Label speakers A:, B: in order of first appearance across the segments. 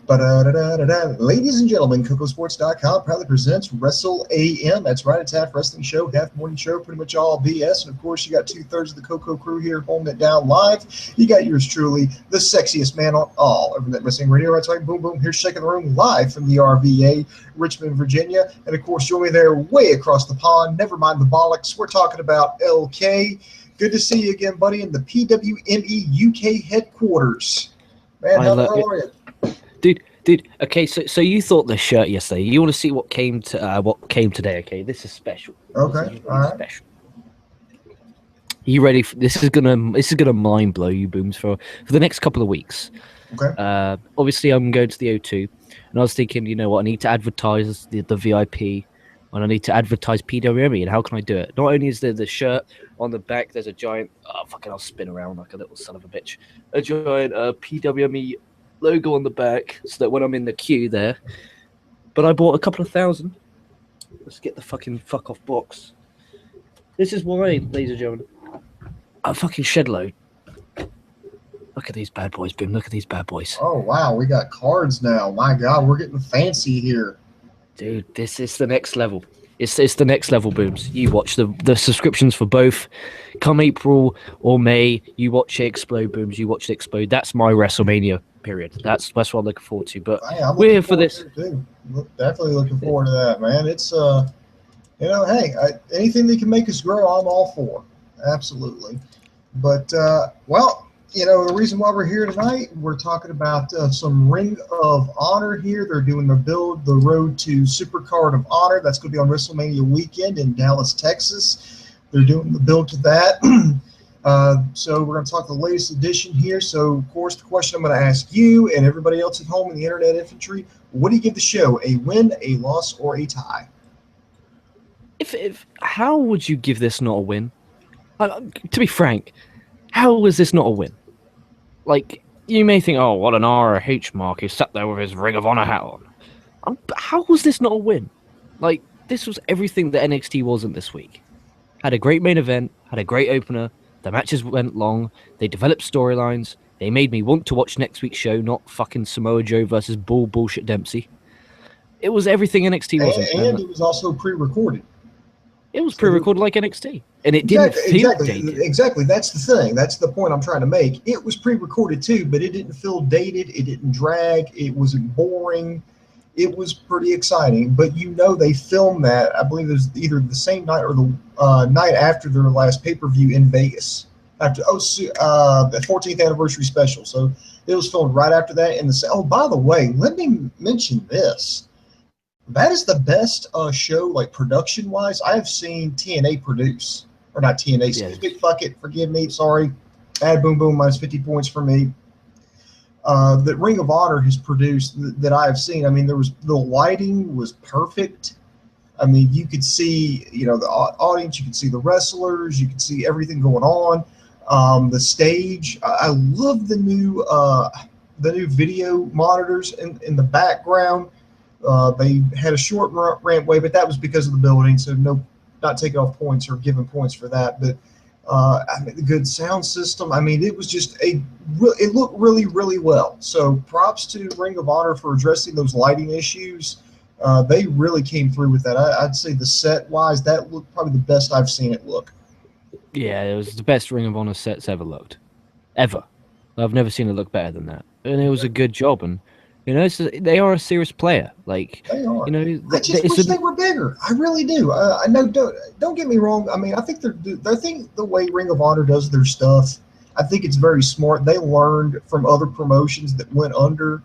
A: Ba-da-da-da-da-da. Ladies and gentlemen, KocoSports.com proudly presents Wrestle AM. That's right, it's half wrestling show, half morning show, pretty much all BS. And of course, you got 2/3 of the Coco crew here holding it down live. You got yours truly, the sexiest man on all over that wrestling radio. That's right, boom, boom. Here's Shaking the Room live from the RVA, Richmond, Virginia. And of course, join me there way across the pond. Never mind the bollocks. We're talking about LK. Good to see you again, buddy, in the PWME UK headquarters. Man, how are you?
B: Dude. Okay, so you thought the shirt yesterday. You want to see what came today? Okay, this is special.
A: Okay, all right.
B: Special. You ready? This is gonna mind blow you, Booms, for the next couple of weeks.
A: Okay.
B: Obviously, I'm going to the O2, and I was thinking, you know what? I need to advertise the VIP, and I need to advertise PWME. And how can I do it? Not only is there the shirt on the back, there's a giant. Oh, fucking! I'll spin around like a little son of a bitch. A giant PWME logo on the back, so that when I'm in the queue there. But I bought a couple of thousand. Let's get the fuck off box. This is why, ladies and gentlemen, a fucking shed load. Look at these bad boys, Boom. Look at these bad boys.
A: Oh wow, we got cards now. My God, we're getting fancy here.
B: Dude, this is the next level. It's the next level, Booms. You watch the subscriptions for both. Come April or May, you watch it explode, Booms. You watch it explode. That's my WrestleMania period. That's what I'm looking forward to. But we're here for this.
A: Definitely looking forward to that, man. It's hey, anything that can make us grow, I'm all for. Absolutely. But well, the reason why we're here tonight, we're talking about some Ring of Honor here. They're doing the road to Supercard of Honor. That's going to be on WrestleMania weekend in Dallas, Texas. They're doing the build to that. So we're going to talk the latest edition here. So, of course, the question I'm going to ask you and everybody else at home in the internet infantry, what do you give the show? A win, a loss, or a tie?
B: How would you give this not a win? To be frank, how is this not a win? Like, you may think, oh, what an ROH mark. He sat there with his Ring of Honor hat on. How was this not a win? Like, this was everything that NXT wasn't this week. Had a great main event, had a great opener. The matches went long. They developed storylines. They made me want to watch next week's show, not fucking Samoa Joe versus bullshit Dempsey. It was everything NXT wasn't.
A: And it was also pre-recorded.
B: It was pre-recorded like NXT. And it didn't feel dated.
A: Exactly. That's the thing. That's the point I'm trying to make. It was pre-recorded too, but it didn't feel dated. It didn't drag. It wasn't boring. It was pretty exciting. But they filmed that, I believe it was either the same night or the night after their last pay-per-view in Vegas. After the 14th anniversary special. So it was filmed right after that. And by the way, let me mention this. That is the best show, like production-wise, I have seen TNA produce. Or not TNA, excuse me, fuck it, forgive me, sorry. Add boom boom, minus 50 points for me. That Ring of Honor has produced that I have seen. I mean, the lighting was perfect. I mean, you could see, the audience, you could see the wrestlers, you could see everything going on. The stage, I love the new video monitors in the background. They had a short rampway, but that was because of the building, so not taking off points or giving points for that. But the good sound system. I mean, it was just it looked really, really well. So props to Ring of Honor for addressing those lighting issues. They really came through with that. I'd say the set wise, that looked probably the best I've seen it look.
B: Yeah, it was the best Ring of Honor sets ever looked. Ever. I've never seen it look better than that. And it was a good job. And, they are a serious player. Like,
A: they are. I just wish they were bigger. I really do. I know. Don't get me wrong. I mean, I think the way Ring of Honor does their stuff, I think it's very smart. They learned from other promotions that went under,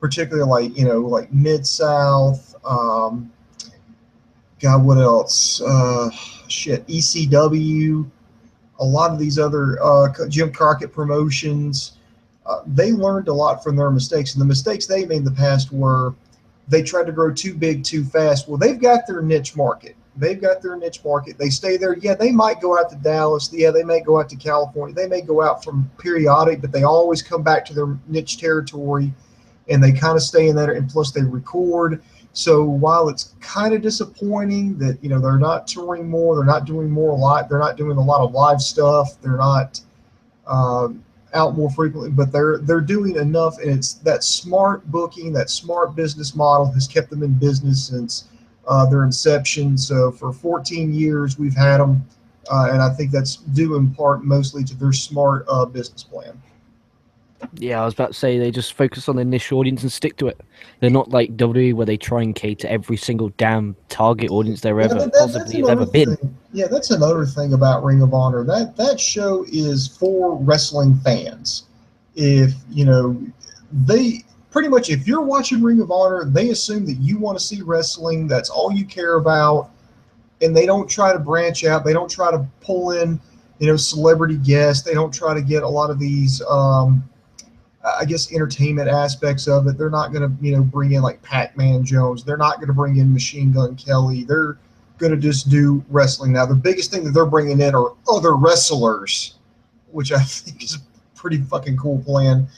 A: particularly like Mid-South. God, what else? ECW. A lot of these other Jim Crockett promotions. They learned a lot from their mistakes, and the mistakes they made in the past were they tried to grow too big too fast. Well, they've got their niche market. They stay there. Yeah, they might go out to Dallas. Yeah, they may go out to California. They may go out from periodic, but they always come back to their niche territory, and they kind of stay in there. And plus, they record. So while it's kind of disappointing that they're not touring more, they're not doing more a lot, they're not doing a lot of live stuff, they're not out more frequently, but they're doing enough, and it's that smart booking, that smart business model has kept them in business since their inception. So for 14 years, we've had them, and I think that's due in part mostly to their smart business plan.
B: Yeah, I was about to say they just focus on the initial audience and stick to it. They're not like WWE where they try and cater every single damn target audience there ever possibly has ever been.
A: Yeah, that's another thing about Ring of Honor. That show is for wrestling fans. If they pretty much, if you're watching Ring of Honor, they assume that you want to see wrestling. That's all you care about, and they don't try to branch out. They don't try to pull in celebrity guests. They don't try to get a lot of these I guess entertainment aspects of it. They're not going to, bring in like Pac-Man Jones. They're not going to bring in Machine Gun Kelly. They're going to just do wrestling. Now, the biggest thing that they're bringing in are other wrestlers, which I think is a pretty fucking cool plan.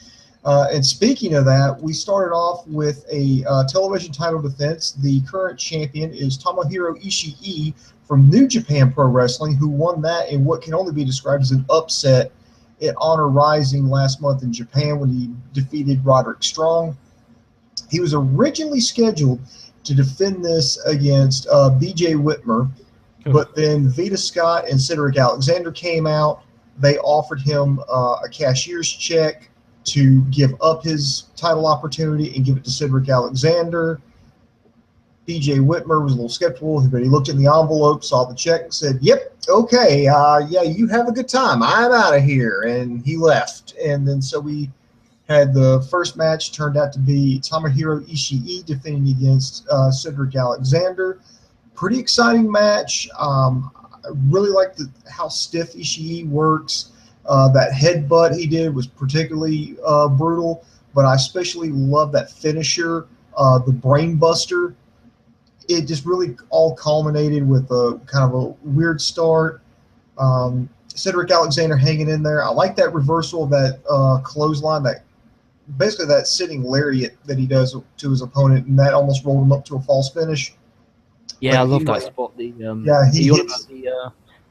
A: And speaking of that, we started off with a television title defense. The current champion is Tomohiro Ishii from New Japan Pro Wrestling, who won that in what can only be described as an upset at Honor Rising last month in Japan when he defeated Roderick Strong. He was originally scheduled to defend this against BJ Whitmer, but then Vita Scott and Cedric Alexander came out. They offered him a cashier's check to give up his title opportunity and give it to Cedric Alexander. BJ Whitmer was a little skeptical, but he looked in the envelope, saw the check, and said, "Yep, okay, yeah, you have a good time. I'm out of here." And he left. And then so we had the first match turned out to be Tomohiro Ishii defending against Cedric Alexander. Pretty exciting match. I really like how stiff Ishii works. That headbutt he did was particularly brutal, but I especially love that finisher, the Brain Buster. It just really all culminated with a kind of a weird start. Cedric Alexander hanging in there. I like that reversal of that clothesline, that basically that sitting lariat that he does to his opponent, and that almost rolled him up to a false finish.
B: Yeah, but I love that spot.
A: He hits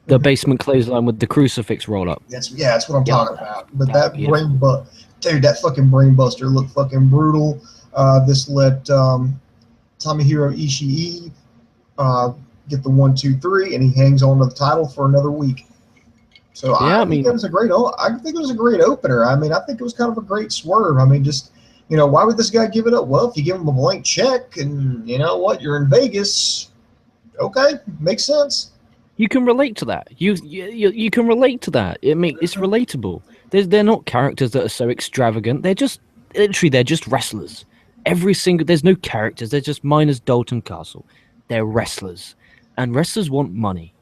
B: the basement clothesline with the crucifix roll up.
A: That's what I'm talking about. But that that fucking Brain Buster looked fucking brutal. This let Tomohiro Ishii get the 1, 2, 3, and he hangs on to the title for another week. So I think it was a great opener. I mean, I think it was kind of a great swerve. I mean, just why would this guy give it up? Well, if you give him a blank check, and you know what, you're in Vegas. Okay, makes sense.
B: You can relate to that. You can relate to that. It's relatable. They're not characters that are so extravagant. They're just wrestlers. There's no characters. They're just minus Dalton Castle. They're wrestlers, and wrestlers want money.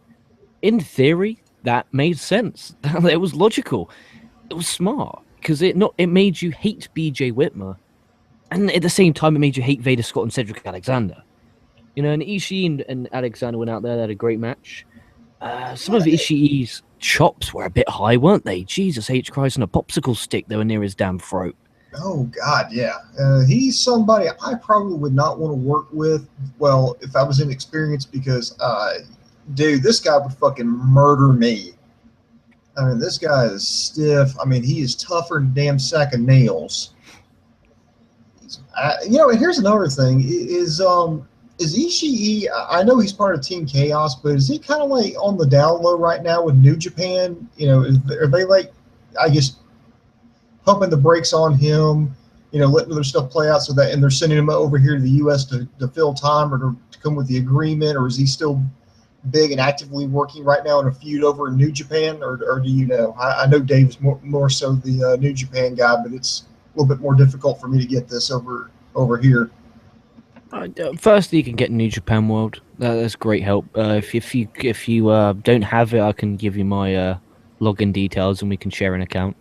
B: In theory, that made sense. It was logical. It was smart because it made you hate BJ Whitmer, and at the same time, it made you hate Vader Scott and Cedric Alexander. And Ishii and Alexander went out there. They had a great match. Some of Ishii's chops were a bit high, weren't they? Jesus H. Christ, and a popsicle stick that were near his damn throat.
A: Oh, God, yeah. He's somebody I probably would not want to work with, well, if I was inexperienced, because, dude, this guy would fucking murder me. I mean, this guy is stiff. I mean, he is tougher than a damn sack of nails. And here's another thing, is Ishii, I know he's part of Team Chaos, but is he kind of like on the down low right now with New Japan? Are they like, I guess, pumping the brakes on him, letting their stuff play out and they're sending him over here to the U.S. to fill time or to come with the agreement, or is he still big and actively working right now in a feud over in New Japan, or do you know? I know Dave's more so the New Japan guy, but it's a little bit more difficult for me to get this over here.
B: Firstly, you can get New Japan World. That's great help. If you don't have it, I can give you my login details and we can share an account.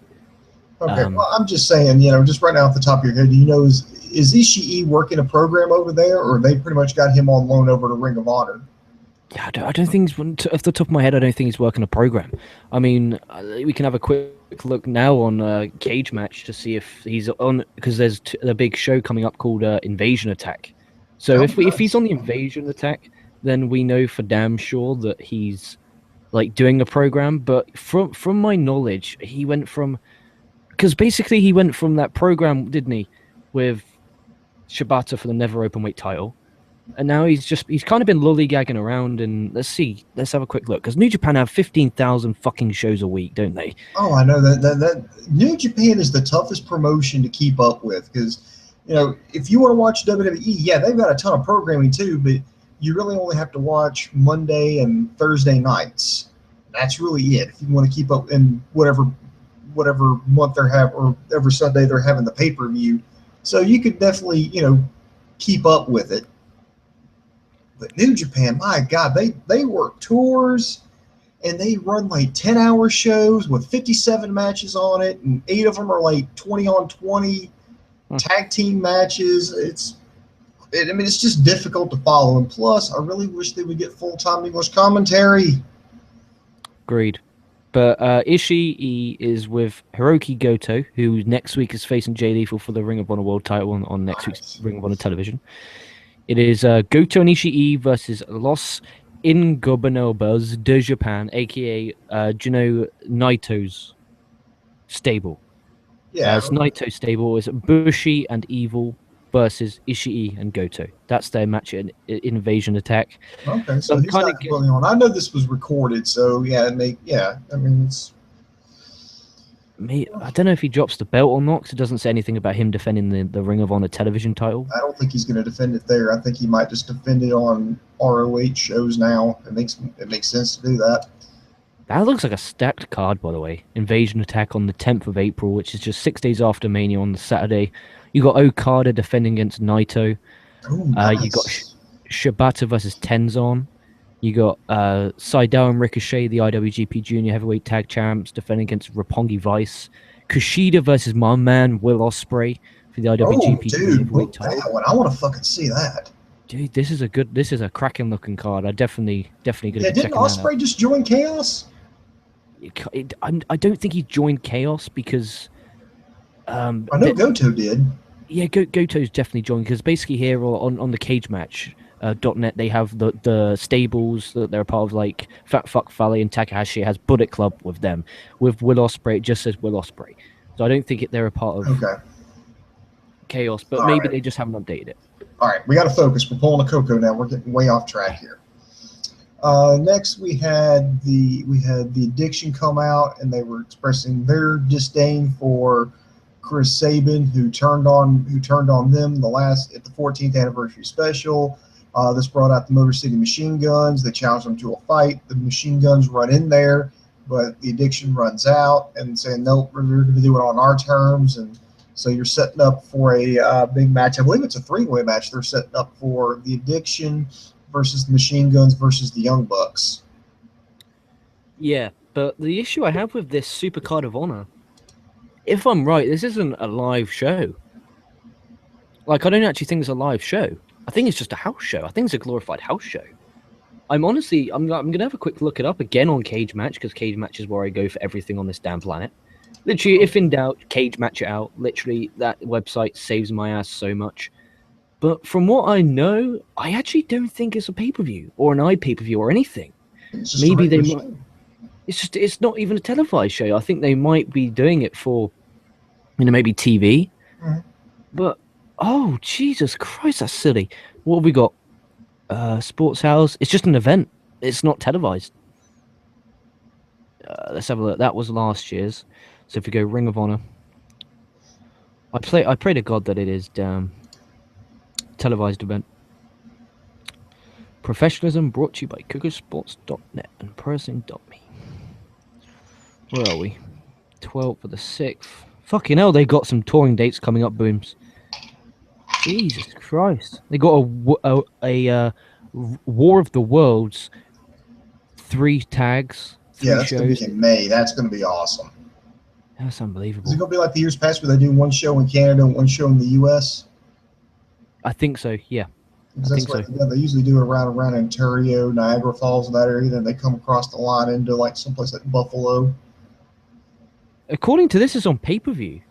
A: Okay, well, I'm just saying, just right now off the top of your head, do you know, is Ishii working a program over there, or they pretty much got him on loan over to Ring of Honor?
B: Yeah, I don't think he's, off the top of my head, I don't think he's working a program. I mean, we can have a quick look now on Cage Match to see if he's on, because there's a big show coming up called Invasion Attack. So if he's on the Invasion Attack, then we know for damn sure that he's like doing a program. But from my knowledge, he went from because basically he went from that program, didn't he, with Shibata for the never openweight title, and now he's kind of been lollygagging around. And let's have a quick look, because New Japan have 15,000 fucking shows a week, don't they?
A: Oh, I know that New Japan is the toughest promotion to keep up with, because if you want to watch WWE, yeah, they've got a ton of programming too, but you really only have to watch Monday and Thursday nights. That's really it. If you want to keep up in whatever month they're having, or every Sunday they're having the pay-per-view, so you could definitely keep up with it. But New Japan, my God, they work tours, and they run like 10-hour shows with 57 matches on it, and 8 of them are like 20 on 20 tag team matches. It's just difficult to follow. And plus, I really wish they would get full-time English commentary.
B: Agreed. But Ishii is with Hiroki Goto, who next week is facing Jay Lethal for the Ring of Honor World title on next week's Ring of Honor television. It is Goto and Ishii versus Los Ingobernables de Japan, a.k.a. Naito's stable.
A: Yeah.
B: It's Naito's stable. It's Bushi and Evil versus Ishii and Goto. That's their match in Invasion Attack.
A: Okay, so he's not completely on. I know this was recorded, so yeah, it's...
B: I don't know if he drops the belt or not, because it doesn't say anything about him defending the Ring of Honor television title.
A: I don't think he's going to defend it there. I think he might just defend it on ROH shows now. It makes sense to do that.
B: That looks like a stacked card, by the way. Invasion Attack on the 10th of April, which is just 6 days after Mania on the Saturday. You got Okada defending against Naito.
A: Ooh, nice.
B: You got Shibata versus Tenzan. You got Seidel and Ricochet, the IWGP Junior Heavyweight Tag Champs, defending against Roppongi Vice. Kushida versus my man Will Ospreay for the IWGP Junior Heavyweight title.
A: That one. I want to fucking see that.
B: Dude, this is a cracking looking card. I definitely gonna be checking that out.
A: Didn't Ospreay just join Chaos?
B: I don't think he joined Chaos because
A: I know Goto did.
B: Yeah, Goto's definitely joined, because basically here on the Cage Match .net they have the stables that they're a part of, like Fat Fuck Fale and Takahashi has Bullet Club with them. With Will Ospreay, it just says Will Ospreay. So I don't think they're a part of Chaos, but maybe they just haven't updated it.
A: All right, we got to focus. We're pulling a Coco now. We're getting way off track here. Next, we had the Addiction come out, and they were expressing their disdain for Chris Sabin, who turned on them at the 14th anniversary special. This brought out the Motor City Machine Guns. They challenged them to a fight. The Machine Guns run in there, but the Addiction runs out and saying, nope, we're going to do it on our terms. And so you're setting up for a big match. I believe it's a 3-way match. They're setting up for the Addiction versus the Machine Guns versus the Young Bucks.
B: Yeah, but the issue I have with this Super Card of Honor, if I'm right, this isn't a live show. Like, I don't actually think it's a live show. I think it's just a house show. I think it's a glorified house show. I'm going to have a quick look it up again on Cage Match, because Cage Match is where I go for everything on this damn planet. Literally, if in doubt, Cage Match it out. Literally, that website saves my ass so much. But from what I know, I actually don't think it's a pay-per-view or an iPay-per-view or anything. Maybe they might. It's not even a televised show. I think they might be doing it for, maybe TV. Mm-hmm. But oh, Jesus Christ, that's silly. What have we got? Sports House. It's just an event. It's not televised. Let's have a look. That was last year's. So if we go Ring of Honor, I pray to God that it is televised event. Professionalism brought to you by KocoSports.net and ProWrestling.me. Where are we? 12th for the 6th. Fucking hell, they got some touring dates coming up, Booms. Jesus Christ. They got a War of the Worlds, 3 tags, 3
A: that's
B: shows.
A: Going to be in May. That's going to be awesome.
B: That's unbelievable.
A: Is it going to be like the years past where they do one show in Canada and one show in the U.S.?
B: I think so, yeah.
A: They usually do it around Ontario, Niagara Falls, that area. Then they come across the line into like someplace like Buffalo.
B: According to this, it's on pay-per-view.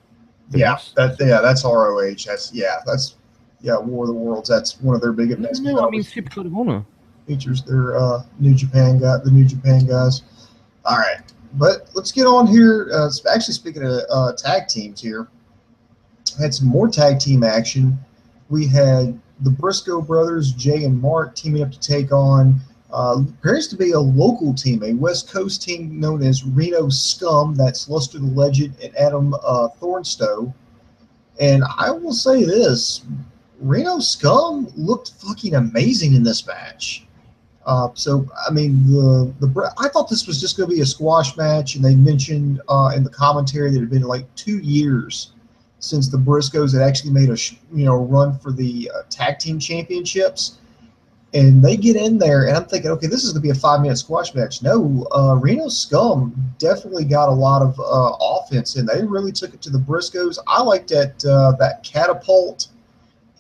A: That's ROH. That's War of the Worlds. That's one of their big events.
B: No, I mean Super Card of Honor
A: features their the New Japan guys. All right, But let's get on here. Actually, speaking of tag teams here, had some more tag team action. We had the Briscoe brothers, Jay and Mark, teaming up to take on appears to be a local team, a West Coast team known as Reno Scum. That's Luster the Legend and Adam Thornstowe. And I will say this, Reno Scum looked fucking amazing in this match. So, I mean, I thought this was just going to be a squash match, and they mentioned in the commentary that it had been like 2 years since the Briscoes had actually made a run for the tag team championships. And they get in there, and I'm thinking, okay, this is going to be a 5-minute squash match. No, Reno Scum definitely got a lot of offense, and they really took it to the Briscoes. I liked that catapult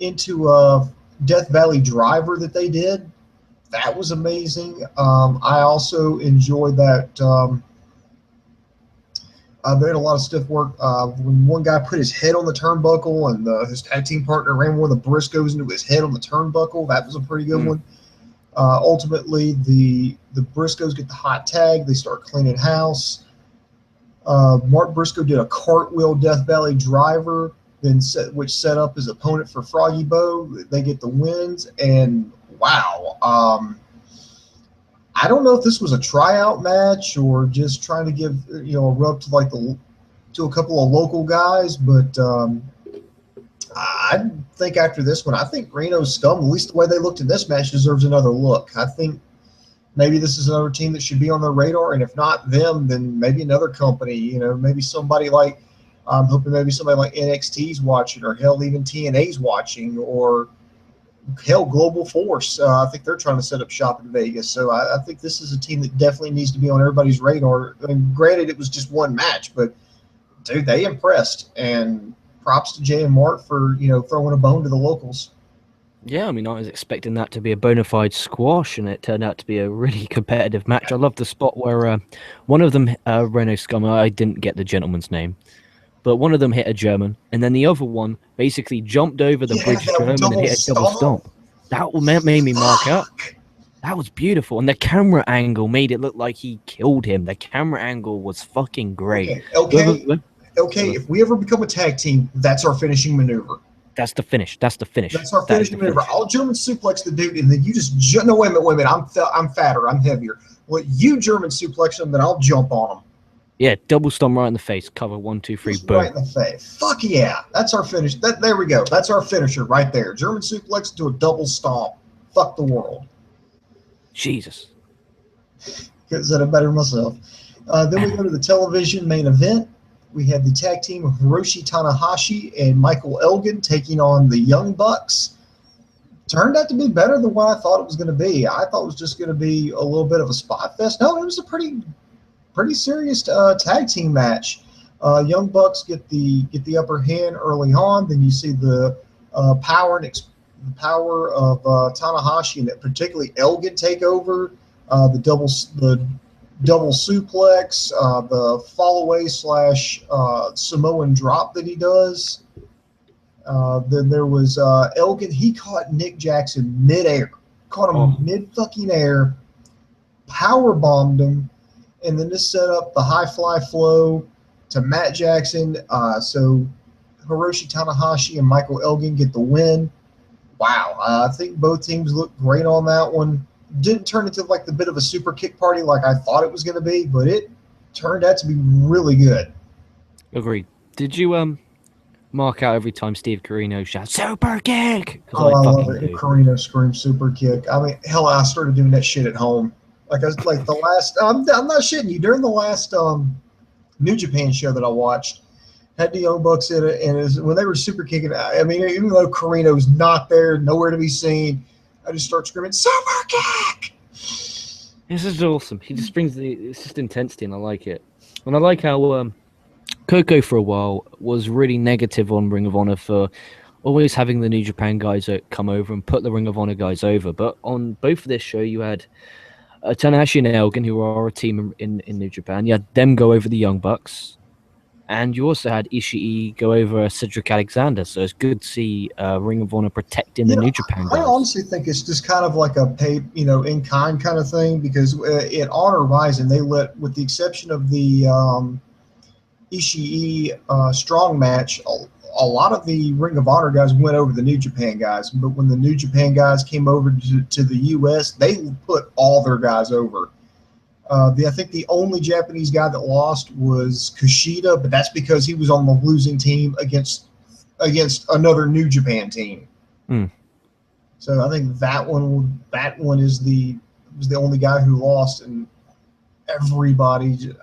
A: into Death Valley Driver that they did. That was amazing. I also enjoyed that. They had a lot of stiff work. When one guy put his head on the turnbuckle and his tag team partner ran one of the Briscoes into his head on the turnbuckle, that was a pretty good one. Ultimately, the Briscoes get the hot tag. They start cleaning house. Mark Briscoe did a cartwheel Death Valley Driver, which set up his opponent for Froggy Bow. They get the wins, and wow. I don't know if this was a tryout match or just trying to give a rub to a couple of local guys, but I think after this one, I think Reno Scum, at least the way they looked in this match, deserves another look. I think maybe this is another team that should be on the radar, and if not them, then maybe another company. Maybe somebody like I'm hoping maybe somebody like NXT's watching, or hell, even TNA's watching, or hell, Global Force. I think they're trying to set up shop in Vegas. So I think this is a team that definitely needs to be on everybody's radar. I mean, granted, it was just one match, but dude, they impressed. And props to Jay and Mark for throwing a bone to the locals.
B: Yeah, I mean, I was expecting that to be a bona fide squash, and it turned out to be a really competitive match. I love the spot where one of them, Reno Scum, I didn't get the gentleman's name, but one of them hit a German, and then the other one basically jumped over the bridge German and hit a double stomp. That made me mark up. That was beautiful, and the camera angle made it look like he killed him. The camera angle was fucking great.
A: Okay. If we ever become a tag team, that's our finishing maneuver.
B: That's the finish. That's
A: our finishing maneuver. I'll German suplex the dude, and then you just no, wait a minute. I'm fatter. I'm heavier. Well, you German suplex him, then I'll jump on him.
B: Yeah, double stomp right in the face. Cover 1, 2, 3, boom.
A: Right in the face. Fuck yeah. That's our finish. There we go. That's our finisher right there. German suplex to a double stomp. Fuck the world.
B: Jesus.
A: Couldn't said it better myself. Then we go to the television main event. We had the tag team of Hiroshi Tanahashi and Michael Elgin taking on the Young Bucks. Turned out to be better than what I thought it was going to be. I thought it was just going to be a little bit of a spot fest. No, it was a pretty serious tag team match. Young Bucks get the upper hand early on. Then you see the power of Tanahashi, and particularly Elgin, take over. The double suplex, the fall away / Samoan drop that he does. Then there was Elgin. He caught Nick Jackson midair, caught him mid fucking air, power bombed him, and then just set up the high fly flow to Matt Jackson. So Hiroshi Tanahashi and Michael Elgin get the win. Wow, I think both teams looked great on that one. Didn't turn into like the bit of a super kick party like I thought it was going to be, but it turned out to be really good.
B: Agreed. Did you mark out every time Steve Corino shouts super kick?
A: Oh, I love it. Corino screams super kick. I mean, hell, I started doing that shit at home. Like the last, I'm not shitting you. During the last New Japan show that I watched, had the Young Bucks in it, and when they were super kicking, I mean, even though Corino's not there, nowhere to be seen, I just start screaming, super kick!
B: This is awesome. He just brings it's just intensity, and I like it. And I like how Coco for a while was really negative on Ring of Honor for always having the New Japan guys come over and put the Ring of Honor guys over. But on both of this show, you had Tanahashi and Elgin, who are a team in New Japan. You had them go over the Young Bucks. And you also had Ishii go over Cedric Alexander, so it's good to see Ring of Honor protecting the New Japan
A: I
B: guys.
A: honestly think it's just kind of like a pay, in kind kind of thing, because at Honor Rising, they let, with the exception of the Ishii strong match, a lot of the Ring of Honor guys went over the New Japan guys. But when the New Japan guys came over to the U.S., they put all their guys over. I think the only Japanese guy that lost was Kushida, but that's because he was on the losing team against another New Japan team.
B: Mm.
A: So I think that one was the only guy who lost, and everybody.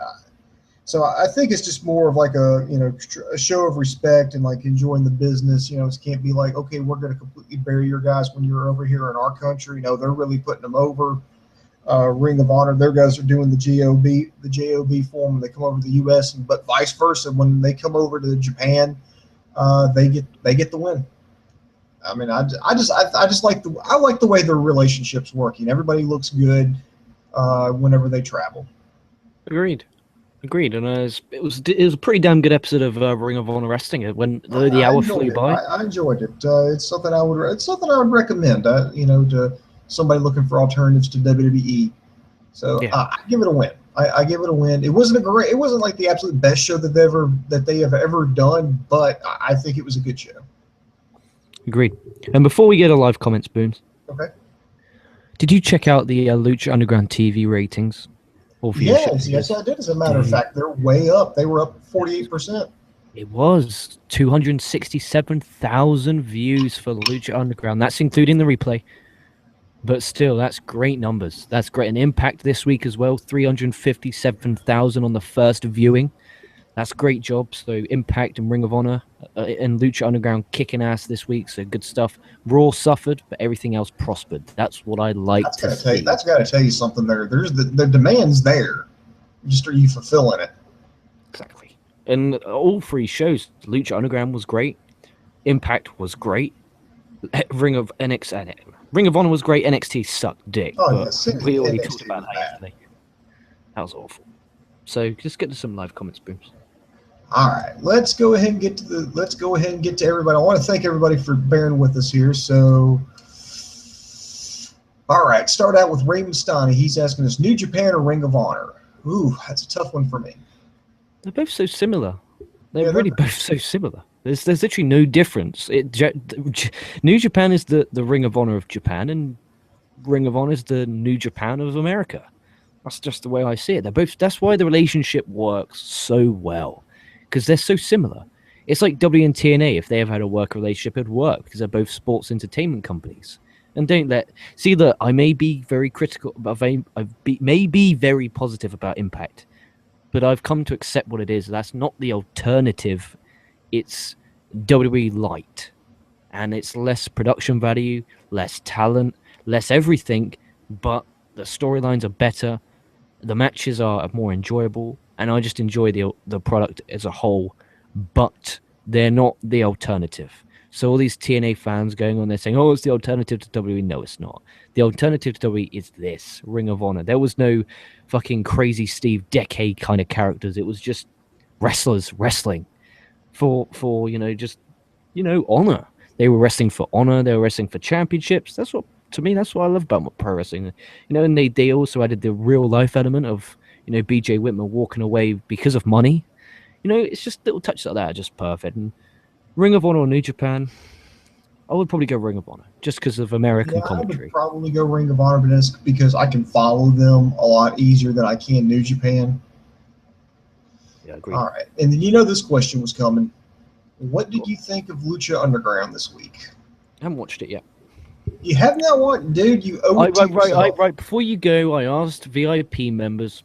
A: So I think it's just more of like a show of respect and like enjoying the business. It can't be like, okay, we're going to completely bury your guys when you're over here in our country. No, they're really putting them over. Ring of Honor, their guys are doing the JOB form when they come over to the U.S. But vice versa, when they come over to Japan, they get the win. I mean, I just like the way their relationship's working. Everybody looks good whenever they travel.
B: Agreed, and it was a pretty damn good episode of Ring of Honor Wrestling when the hour flew by.
A: I enjoyed it. It's something I would recommend. To somebody looking for alternatives to WWE. So
B: Yeah.
A: I give it a win. I give it a win. It wasn't like the absolute best show that they have ever done, but I think it was a good show.
B: Agreed. And before we get a live comments, Boons.
A: Okay.
B: Did you check out the Lucha Underground TV ratings?
A: Yes, I did. As a matter of fact, they're way up. They were up 48%.
B: It was 267,000 views for Lucha Underground. That's including the replay. But still, that's great numbers. That's great. And Impact this week as well, 357,000 on the first viewing. That's great job. So Impact and Ring of Honor and Lucha Underground kicking ass this week. So good stuff. Raw suffered, but everything else prospered. That's what I like to see.
A: That's got to tell you something there. There's the demand's there. Just are you fulfilling it?
B: Exactly. And all three shows, Lucha Underground was great. Impact was great. Ring of Honor was great. NXT sucked dick.
A: Oh,
B: but we already talked about that yesterday. That was awful. So just get to some live comments, Booms.
A: All right, let's go ahead and get to everybody. I want to thank everybody for bearing with us here. So, all right, start out with Raymond Stoney. He's asking us, New Japan or Ring of Honor? Ooh, that's a tough one for me.
B: They're both so similar. They're really both so similar. There's literally no difference. New Japan is the Ring of Honor of Japan, and Ring of Honor is the New Japan of America. That's just the way I see it. They're both. That's why the relationship works so well, because they're so similar. It's like W and TNA. If they ever had a work relationship, it'd work because they're both sports entertainment companies. And that I may be very critical, but I may be very positive about Impact, but I've come to accept what it is. That's not the alternative. It's WWE light, and it's less production value, less talent, less everything, but the storylines are better, the matches are more enjoyable, and I just enjoy the product as a whole, but they're not the alternative. So all these TNA fans going on there saying, oh, it's the alternative to WWE. No, it's not. The alternative to WWE is this, Ring of Honor. There was no fucking crazy Steve Decade kind of characters. It was just wrestlers wrestling for honor. They were wrestling for honor. They were wrestling for championships. That's what I love about pro wrestling. And they also added the real life element of, BJ Whitmer walking away because of money. It's just little touches like that are just perfect. And Ring of Honor or New Japan, I would probably go Ring of Honor just because of American commentary.
A: I would probably go Ring of Honor, but that's because I can follow them a lot easier than I can New Japan.
B: Yeah, I agree.
A: All right, and then this question was coming. What did you think of Lucha Underground this week?
B: I haven't watched it yet.
A: You have not watched, dude. You owe it to yourself.
B: Right. Before you go, I asked VIP members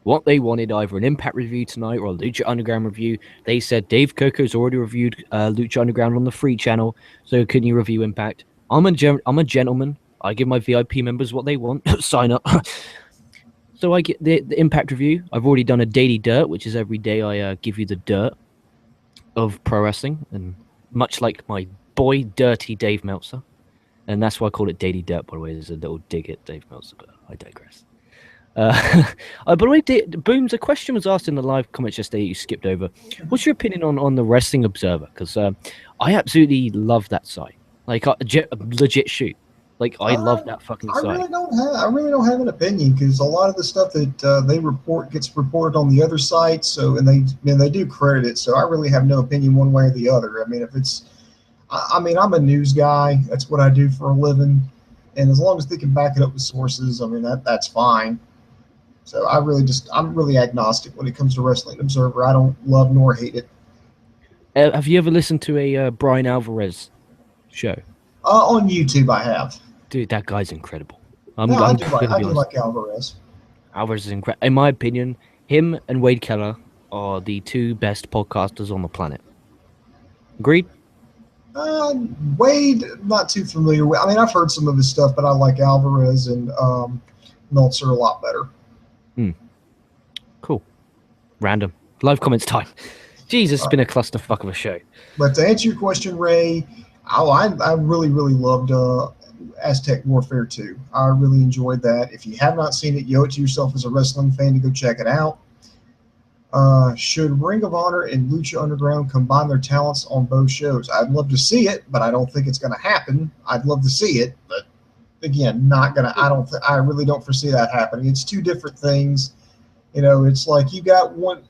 B: what they wanted, either an Impact review tonight or a Lucha Underground review. They said Dave Coco's already reviewed Lucha Underground on the free channel, so can you review Impact? I'm a gentleman. I give my VIP members what they want. Sign up. So I get the Impact review. I've already done a daily dirt, which is every day I give you the dirt of pro wrestling, and much like my boy Dirty Dave Meltzer, and that's why I call it Daily Dirt, by the way. There's a little dig at Dave Meltzer, but I digress. By the way, Booms, a question was asked in the live comments yesterday you skipped over. What's your opinion on the Wrestling Observer? Because I absolutely love that site. Like, a legit shoot. Like, I love that fucking site.
A: I really don't have an opinion, because a lot of the stuff that they report gets reported on the other sites. So, and they do credit it. So I really have no opinion one way or the other. I mean, if it's, I mean, I'm a news guy. That's what I do for a living. And as long as they can back it up with sources, I mean, that's fine. So I'm really agnostic when it comes to Wrestling Observer. I don't love nor hate it.
B: Have you ever listened to a Brian Alvarez show?
A: On YouTube, I have.
B: Dude, that guy's incredible.
A: I do like Alvarez.
B: Alvarez is incredible. In my opinion, him and Wade Keller are the two best podcasters on the planet. Agreed?
A: Wade, not too familiar with. I mean, I've heard some of his stuff, but I like Alvarez and Meltzer a lot better.
B: Cool. Random. Live comments time. Jesus, it's been a clusterfuck of a show.
A: But to answer your question, Ray, I really, really loved Aztec Warfare 2. I really enjoyed that. If you have not seen it, you owe it to yourself as a wrestling fan to go check it out. Should Ring of Honor and Lucha Underground combine their talents on both shows? I'd love to see it, but I don't think it's going to happen. I'd love to see it, but again, not going to. I really don't foresee that happening. It's two different things. You know, it's like you got one.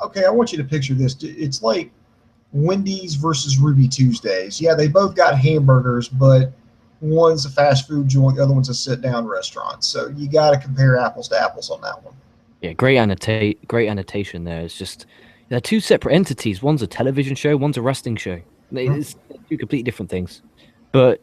A: Okay, I want you to picture this. It's like Wendy's versus Ruby Tuesdays. Yeah, they both got hamburgers, but one's a fast food joint, the other one's a sit-down restaurant. So you got to compare apples to apples on that one.
B: Yeah, great annotation there. It's just they're two separate entities. One's a television show, one's a wrestling show. It's two completely different things. But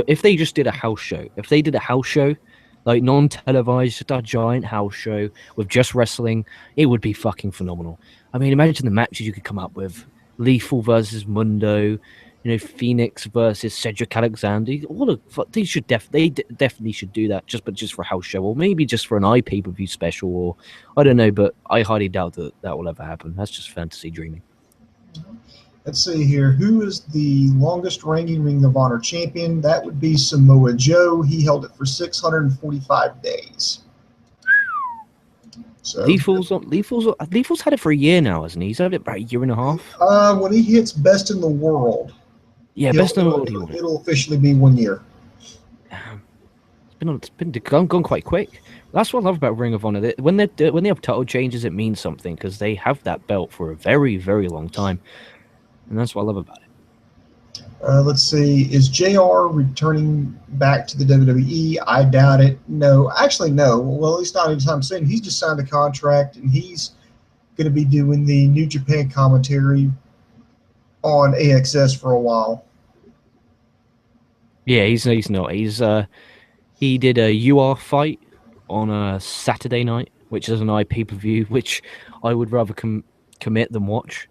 B: if they just did a house show, like non-televised, just a giant house show with just wrestling, it would be fucking phenomenal. I mean, imagine the matches you could come up with. Lethal versus Mundo, Phoenix versus Cedric Alexander. They definitely should do that, just for a house show, or maybe just for an pay-per-view special, or I don't know, but I highly doubt that will ever happen. That's just fantasy dreaming.
A: Let's see here. Who is the longest reigning Ring of Honor champion? That would be Samoa Joe. He held it for 645 days. So
B: Lethal's had it for a year now, hasn't he? He's had it about a year and a half.
A: When he hits Best in the World.
B: Yeah, Best in the World.
A: It'll officially be 1 year.
B: It's gone quite quick. That's what I love about Ring of Honor. When they have title changes, it means something, because they have that belt for a very, very long time. And that's what I love about it.
A: Let's see. Is JR returning back to the WWE? I doubt it. No. Actually, no. Well, at least not anytime soon. He's just signed a contract, and he's going to be doing the New Japan commentary on AXS for a while.
B: Yeah, he's not. He did a UR fight on a Saturday night, which is an pay-per-view, which I would rather commit than watch.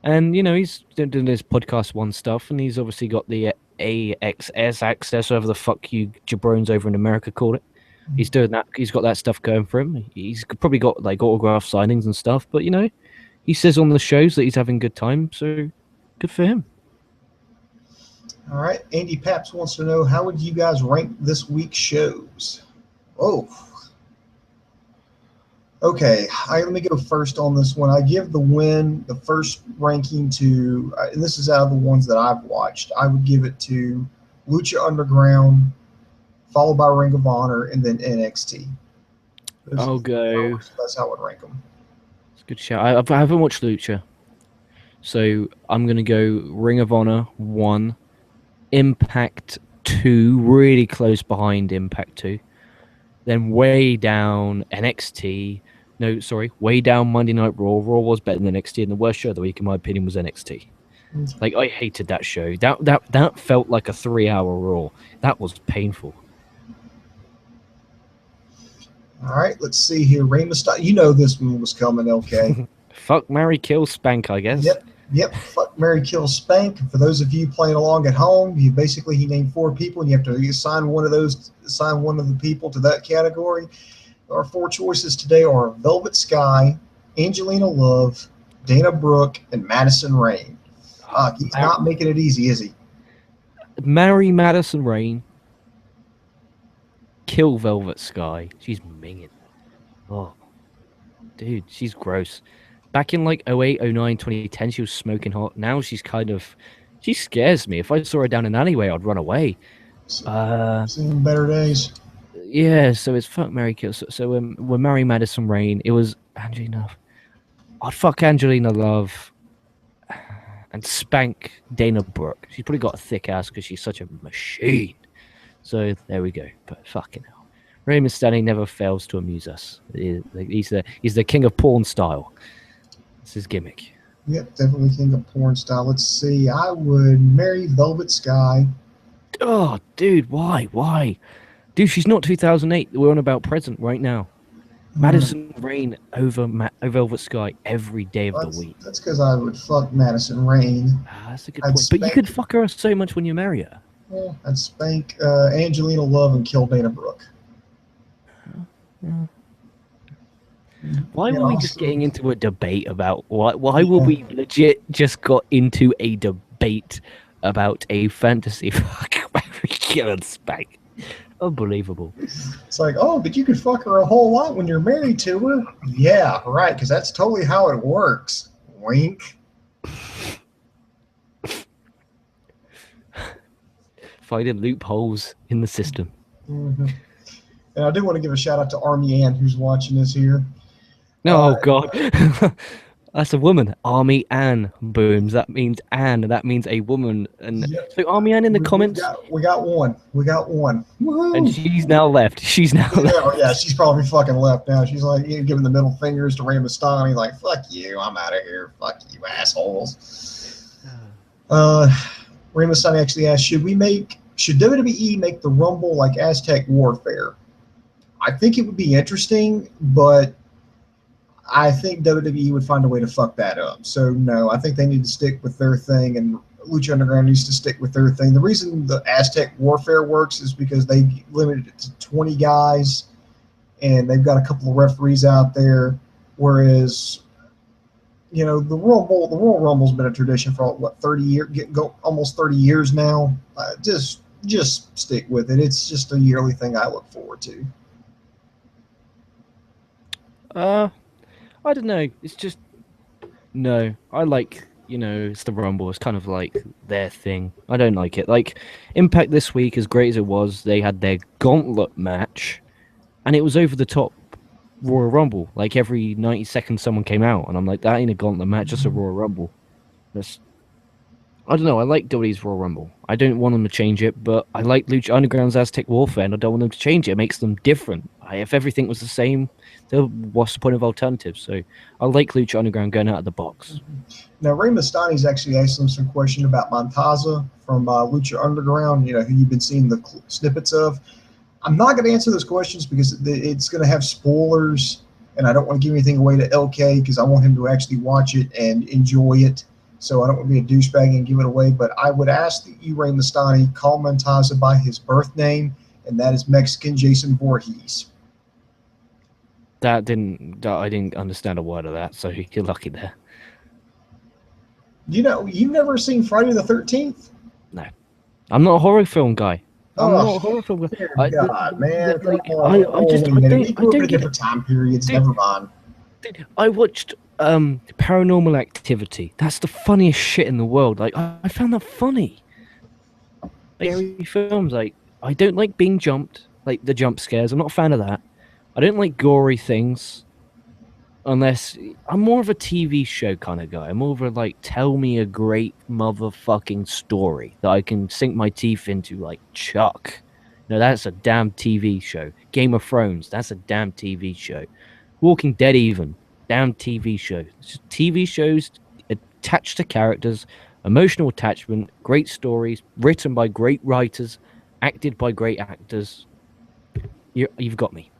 B: And, he's doing his Podcast One stuff, and he's obviously got the AXS access, whatever the fuck you jabrones over in America call it. He's doing that. He's got that stuff going for him. He's probably got, like, autograph signings and stuff, but, he says on the shows that he's having a good time, so good for him.
A: All right. Andy Paps wants to know, how would you guys rank this week's shows? Oh. Okay, let me go first on this one. I give the first ranking to, and this is out of the ones that I've watched, I would give it to Lucha Underground, followed by Ring of Honor, and then NXT.
B: I'll go.
A: That's how I would rank them.
B: It's a good shout. I haven't watched Lucha, so I'm going to go Ring of Honor 1, Impact 2, really close behind Impact 2. Then way down NXT. No, sorry, way down Monday Night Raw. Raw was better than NXT, and the worst show of the week, in my opinion, was NXT. Like, I hated that show. That felt like a 3-hour Raw. That was painful.
A: All right, let's see here. Rey Mysterio. You know this one was coming, okay?
B: Fuck, marry, kill, spank, I guess.
A: Yep. Fuck, marry, kill, spank. For those of you playing along at home, he named 4 people, and you have to assign one of the people to that category. Our 4 choices today are Velvet Sky, Angelina Love, Dana Brooke, and Madison Rayne. He's not making it easy, is he?
B: Marry Madison Rayne. Kill Velvet Sky. She's minging. Oh, dude, she's gross. Back in like 08, 09, 2010, she was smoking hot. Now she's kind of, she scares me. If I saw her down an alleyway, I'd run away. Uh,
A: Seen better days.
B: yeah. So it's fuck, Mary kill. So we're marrying Madison Rain. It was Angelina. I'd fuck Angelina Love and spank Dana Brooke. She's probably got a thick ass because she's such a machine. So there we go. But fucking hell, Rey Mysterio never fails to amuse us. He's the king of porn style. That's his gimmick.
A: Yep, definitely king of porn style. Let's see. I would marry Velvet Sky.
B: Oh, dude, why? Why? Dude, she's not 2008. We're on about present right now. Madison Rain over Velvet Sky every day of the week.
A: That's because I would fuck Madison Rain.
B: That's a good point. But you could fuck her so much when you marry her.
A: Yeah, I'd spank Angelina Love and kill Dana Brooke.
B: Yeah. Why were we just getting into a debate about why were we legit just got into a debate about a fantasy fuck kill and spank? Unbelievable.
A: It's like, oh, but you could fuck her a whole lot when you're married to her. Yeah, right, because that's totally how it works. Wink.
B: Finding loopholes in the system.
A: Mm-hmm. And I do want to give a shout out to Army Ann who's watching this here.
B: Oh God, that's a woman. Army Ann booms. That means Ann. That means a woman. And so Army Ann in the comments.
A: We got one. Woo-hoo.
B: And she's now left. She's now left.
A: Yeah, she's probably fucking left now. She's like giving the middle fingers to Rey Mysterio, like, fuck you, I'm out of here. Fuck you, assholes. Rey Mysterio actually asked, should WWE make the Rumble like Aztec Warfare? I think it would be interesting, but I think WWE would find a way to fuck that up. So, no, I think they need to stick with their thing, and Lucha Underground needs to stick with their thing. The reason the Aztec Warfare works is because they limited it to 20 guys, and they've got a couple of referees out there, whereas, you know, the Royal Rumble's been a tradition for, what, 30 years, almost 30 years now. Just stick with it. It's just a yearly thing I look forward to.
B: I don't know. It's just no. I like, you know, it's the Rumble. It's kind of like their thing. I don't like it. Like Impact this week, as great as it was, they had their gauntlet match, and it was over the top Royal Rumble. Like every 90 seconds, someone came out, and I'm like, that ain't a gauntlet match. Just a Royal Rumble. I don't know. I like WWE's Royal Rumble. I don't want them to change it, but I like Lucha Underground's Aztec Warfare, and I don't want them to change it. It makes them different. If everything was the same, what's the point of alternatives? So I like Lucha Underground going out of the box.
A: Now, Rey Mysterio's actually asked them some question about Montaza from Lucha Underground, you know, who you've been seeing the snippets of. I'm not going to answer those questions because it's going to have spoilers, and I don't want to give anything away to LK because I want him to actually watch it and enjoy it. So I don't want to be a douchebag and give it away, but I would ask that you, Rey Mysterio, call Montaza by his birth name, and that is Mexican Jason Voorhees.
B: I didn't understand a word of that, so you're lucky there.
A: You know, you've never seen Friday the 13th?
B: No. I'm not a horror film guy. I'm not a horror film guy.
A: God, man.
B: I don't get
A: different time periods. Never mind.
B: I watched Paranormal Activity. That's the funniest shit in the world. Like I found that funny. Scary films. Like I don't like being jumped. Like the jump scares. I'm not a fan of that. I don't like gory things. Unless I'm more of a TV show kind of guy. I'm more of a like tell me a great motherfucking story that I can sink my teeth into, like Chuck. No, that's a damn TV show. Game of Thrones. That's a damn TV show. Walking Dead even. Damn TV show. It's just TV shows attached to characters, emotional attachment, great stories, written by great writers, acted by great actors. You've got me.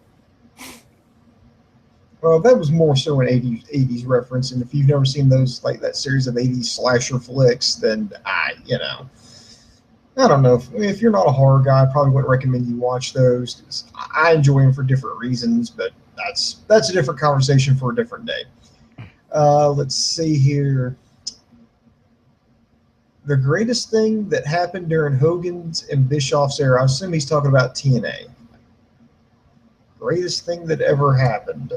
A: Well, that was more so an 80s reference, and if you've never seen those, like that series of 80s slasher flicks, then I don't know. If you're not a horror guy, I probably wouldn't recommend you watch those. 'Cause I enjoy them for different reasons, but that's a different conversation for a different day. Let's see here. The greatest thing that happened during Hogan's and Bischoff's era, I assume he's talking about TNA. Greatest thing that ever happened.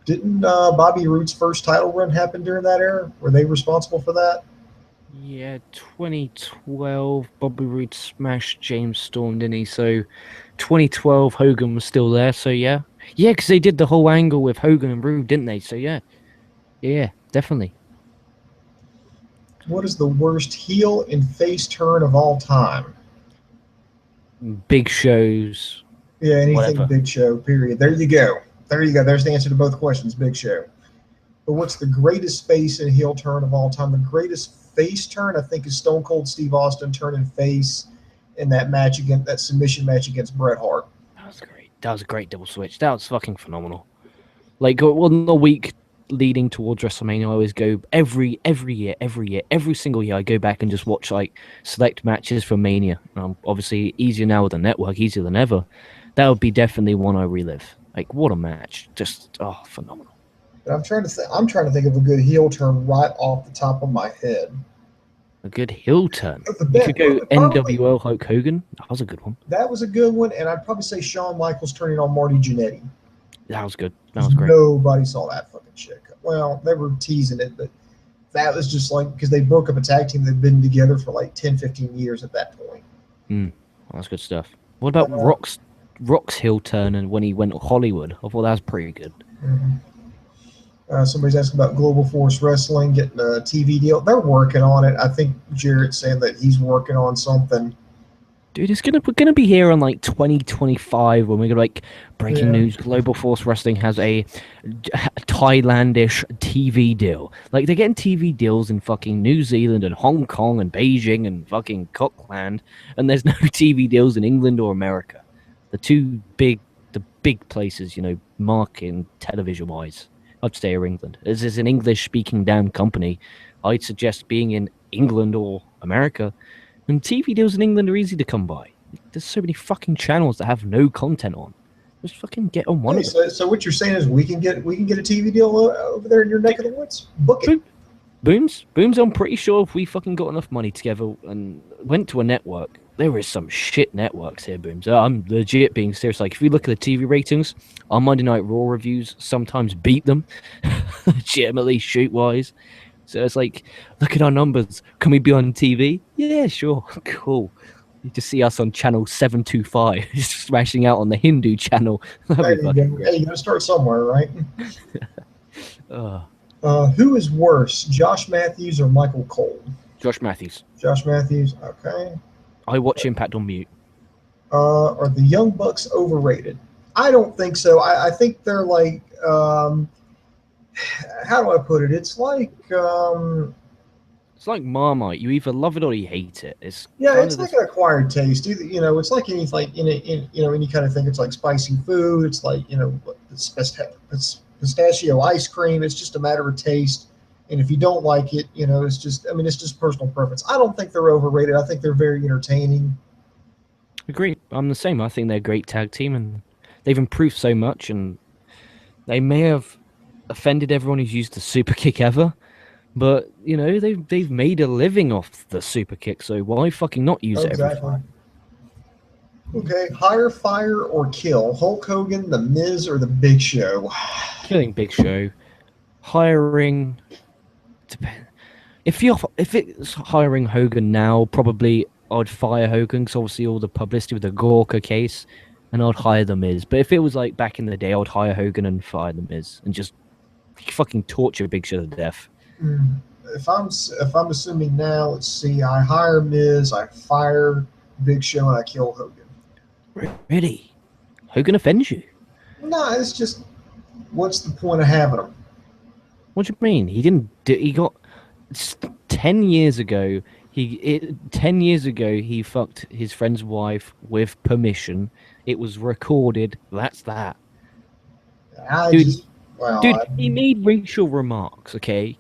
A: Didn't Bobby Roode's first title run happen during that era? Were they responsible for that?
B: Yeah, 2012, Bobby Roode smashed James Storm, didn't he? So 2012, Hogan was still there. So yeah. Yeah, because they did the whole angle with Hogan and Roode, didn't they? So yeah. Yeah, definitely.
A: What is the worst heel and face turn of all time?
B: Big shows.
A: Yeah, anything
B: Whatever.
A: Big Show, period. There you go. There you go. There's the answer to both questions, Big Show. But what's the greatest face and heel turn of all time? The greatest face turn, I think, is Stone Cold Steve Austin turning face in that match against that submission match against Bret Hart.
B: That was great. That was a great double switch. That was fucking phenomenal. Like, well, the week leading towards WrestleMania, I always go every year, every single year. I go back and just watch like select matches from Mania. Obviously, easier now with the network, easier than ever. That would be definitely one I relive. Like, what a match! Just phenomenal.
A: I'm trying to think of a good heel turn right off the top of my head.
B: A good heel turn.
A: The
B: You could go NWO Hulk Hogan. That was a good one.
A: That was a good one, and I'd probably say Shawn Michaels turning on Marty Jannetty.
B: That was good. That was great.
A: Nobody saw that fucking shit. Well, they were teasing it, but that was just like because they broke up a tag team that'd been together for like 10, 15 years at that point.
B: That's good stuff. What about Rock's heel turn and when he went to Hollywood? I thought that was pretty good.
A: Somebody's asking about Global Force Wrestling getting a TV deal. They're working on it. I think Jarrett's saying that he's working on something.
B: Dude, we're gonna be here on like 2025 when we're gonna like breaking news. Global Force Wrestling has a Thailandish TV deal. Like they're getting TV deals in fucking New Zealand and Hong Kong and Beijing and fucking Cockland, and there's no TV deals in England or America. The big places, marketing television wise. I'd stay in England. As is an English-speaking damn company, I'd suggest being in England or America. And TV deals in England are easy to come by. There's so many fucking channels that have no content on. Just fucking get on one of them.
A: So what you're saying is we can get a TV deal over there in your neck of the woods? Book it.
B: Booms, I'm pretty sure if we fucking got enough money together and went to a network, there is some shit networks here, Booms. I'm legit being serious. Like, if you look at the TV ratings, our Monday Night Raw reviews sometimes beat them, legitimately, shoot-wise. So it's like, look at our numbers. Can we be on TV? Yeah, sure. Cool. You just see us on channel 725, smashing out on the Hindu channel.
A: Hey, you gotta start somewhere, right? Who is worse, Josh Matthews or Michael Cole?
B: Josh Matthews.
A: Josh Matthews, okay.
B: I watch Impact on mute.
A: Are the Young Bucks overrated? I don't think so. I think they're like, how do I put it? It's like
B: Marmite. You either love it or you hate it. It's
A: like an acquired taste. It's like any kind of thing. It's like spicy food. It's like it's pistachio ice cream. It's just a matter of taste. And if you don't like it, it's just personal preference. I don't think they're overrated. I think they're very entertaining.
B: Agreed. I'm the same. I think they're a great tag team, and they've improved so much. And they may have offended everyone who's used the super kick ever, but they've made a living off the super kick. So why fucking not use it every time?
A: Okay, hire, fire, or kill Hulk Hogan, The Miz, or The Big Show?
B: Killing Big Show. Hiring. Depend. If it's hiring Hogan now, probably I'd fire Hogan because obviously all the publicity with the Gorka case, and I'd hire The Miz. But if it was like back in the day, I'd hire Hogan and fire The Miz and just fucking torture Big Show to death.
A: If I'm assuming now, let's see, I hire Miz, I fire Big Show, and I kill Hogan.
B: Really? Hogan offends you?
A: No, it's just, what's the point of having him?
B: What do you mean? He got 10 years ago. 10 years ago, he fucked his friend's wife with permission. It was recorded. That's that. He made racial remarks. Okay,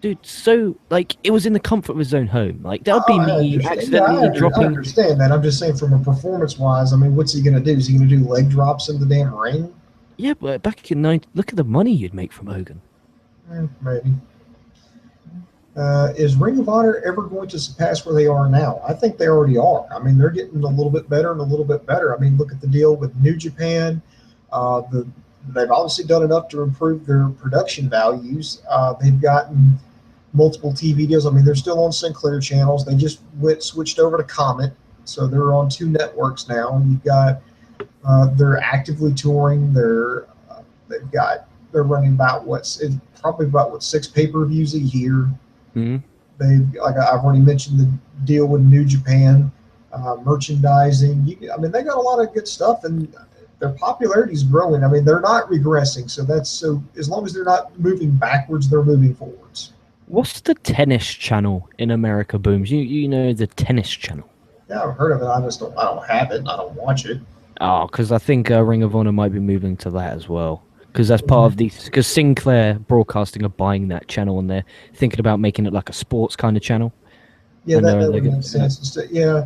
B: dude. So it was in the comfort of his own home. Like that would be me accidentally dropping.
A: I understand that. I'm just saying, from a performance-wise, what's he gonna do? Is he gonna do leg drops in the damn ring?
B: Yeah, but back in look at the money you'd make from Hogan.
A: Maybe. Is Ring of Honor ever going to surpass where they are now? I think they already are. They're getting a little bit better and a little bit better. Look at the deal with New Japan. They've obviously done enough to improve their production values. They've gotten multiple TV deals. I mean, they're still on Sinclair channels. They just switched over to Comet, so they're on 2 networks now. You've got they're actively touring. They're running probably about 6 pay-per-views a year.
B: Mm-hmm.
A: I've already mentioned the deal with New Japan, merchandising. I mean, they got a lot of good stuff, and their popularity is growing. I mean, they're not regressing, so as long as they're not moving backwards, they're moving forwards.
B: What's the tennis channel in America, Booms? You know the tennis channel?
A: Yeah, I've heard of it. I don't have it. And I don't watch it.
B: Oh, because I think Ring of Honor might be moving to that as well. Because that's part of because Sinclair Broadcasting are buying that channel, and they're thinking about making it like a sports kind of channel.
A: Yeah, that would make sense. Yeah,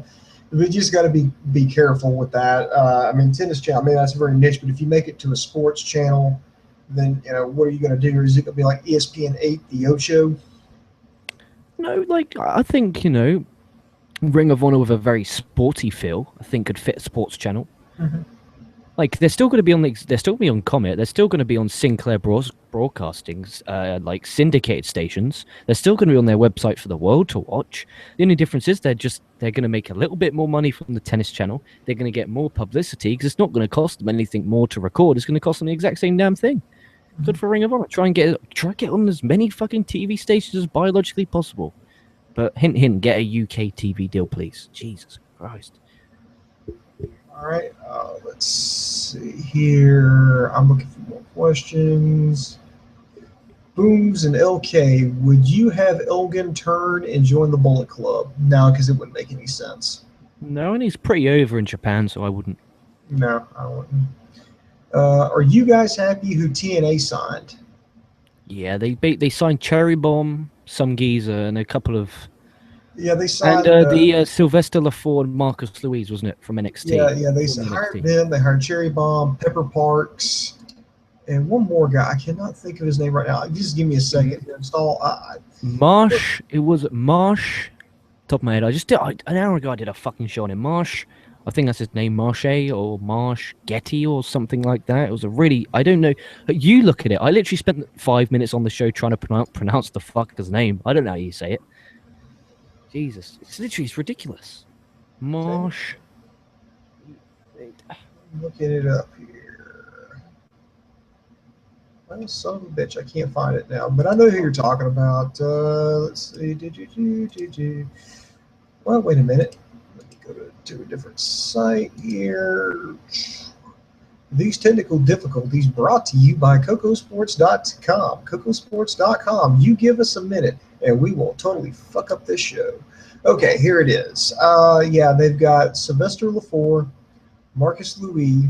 A: we just got to be careful with that. I mean, tennis channel. I mean, that's very niche. But if you make it to a sports channel, then what are you going to do? Is it going to be like ESPN 8, the Ocho?
B: No, I think Ring of Honor with a very sporty feel, I think could fit a sports channel.
A: Mm-hmm.
B: Like they're still going to be on they're still going to be on Comet. They're still going to be on Sinclair Broadcasting's like syndicated stations. They're still going to be on their website for the world to watch. The only difference is they're going to make a little bit more money from the tennis channel. They're going to get more publicity because it's not going to cost them anything more to record. It's going to cost them the exact same damn thing. Mm-hmm. Good for Ring of Honor. Try and get on as many fucking TV stations as biologically possible. But hint, get a UK TV deal, please. Jesus Christ.
A: All right, let's see here. I'm looking for more questions. Booms and LK, would you have Elgin turn and join the Bullet Club? No, because it wouldn't make any sense.
B: No, and he's pretty over in Japan, so I wouldn't.
A: No, I wouldn't. Are you guys happy who TNA signed?
B: Yeah, they signed Cherry Bomb, some geezer, and a couple of...
A: Yeah, they signed...
B: And the Sylvester LaFour and Marcus Louise, wasn't it, from NXT?
A: Yeah, they hired them. They hired Cherry Bomb, Pepper Parks, and one more guy. I cannot think of his name right now. Just give me a second to install.
B: Marsh. It was Marsh. Top of my head. An hour ago I did a fucking show on him. Marsh. I think that's his name, Marche or Marsh Getty or something like that. It was a really, I don't know. You look at it. I literally spent 5 minutes on the show trying to pronounce the fucker's name. I don't know how you say it. Jesus, it's ridiculous. Marsh.
A: I'm looking it up here. Well, son of a bitch, I can't find it now, but I know who you're talking about. Let's see. Well, wait a minute. Let me go to a different site here. These technical difficulties brought to you by KocoSports.com. KocoSports.com. You give us a minute, and we will totally fuck up this show. Okay, here it is. Yeah, they've got Sylvester LaFour, Marcus Louis,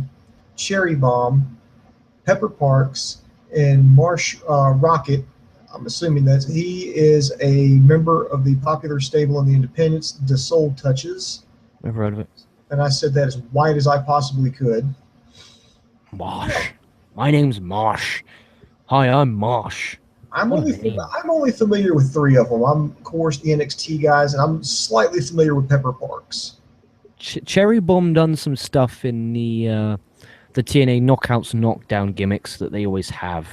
A: Cherry Bomb, Pepper Parks, and Marsh Rocket. I'm assuming that he is a member of the popular stable in the Independents, The Soul Touches.
B: Never heard of it.
A: And I said that as white as I possibly could.
B: Marsh. My name's Marsh. Hi, I'm Marsh.
A: I'm only familiar with 3 of them. I'm, of course, the NXT guys, and I'm slightly familiar with Pepper Parks.
B: Cherry Bomb done some stuff in the TNA Knockouts Knockdown gimmicks that they always have.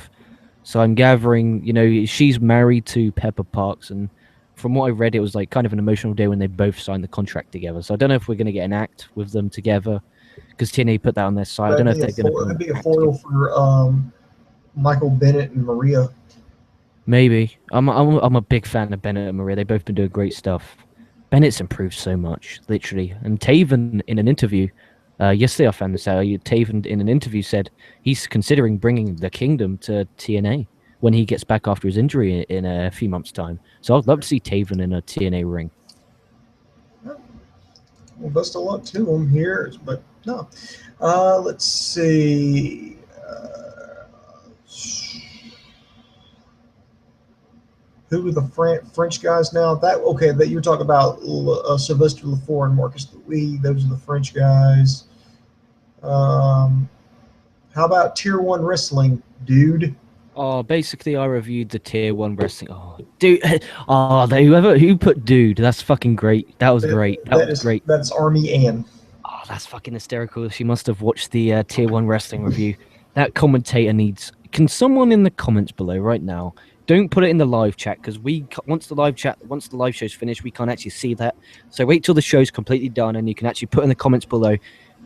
B: So I'm gathering, she's married to Pepper Parks, and from what I read, it was like kind of an emotional day when they both signed the contract together. So I don't know if we're going to get an act with them together, because TNA put that on their site. I don't know if they're going to...
A: That'd be a foil for Michael Bennett and Maria.
B: Maybe. I'm a big fan of Bennett and Maria. They've both been doing great stuff. Bennett's improved so much, literally. And Taven, in an interview, yesterday I found this out, Taven in an interview said he's considering bringing the Kingdom to TNA when he gets back after his injury in a few months' time. So I'd love to see Taven in a TNA ring.
A: Well, best of luck to him here, but no. Let's see. Who are the French guys now? That you're talking about Sylvester LaFour and Marcus Louis. Those are the French guys. How about Tier 1 Wrestling, dude?
B: Oh, basically, I reviewed the Tier 1 Wrestling. Oh, dude. Oh, who put dude? That's fucking great. That was great. That was great.
A: That's Army Ann.
B: Oh, that's fucking hysterical. She must have watched the Tier 1 Wrestling review. That commentator needs... Can someone in the comments below right now, don't put it in the live chat, because once the live show's finished, we can't actually see that. So wait till the show's completely done, and you can actually put in the comments below.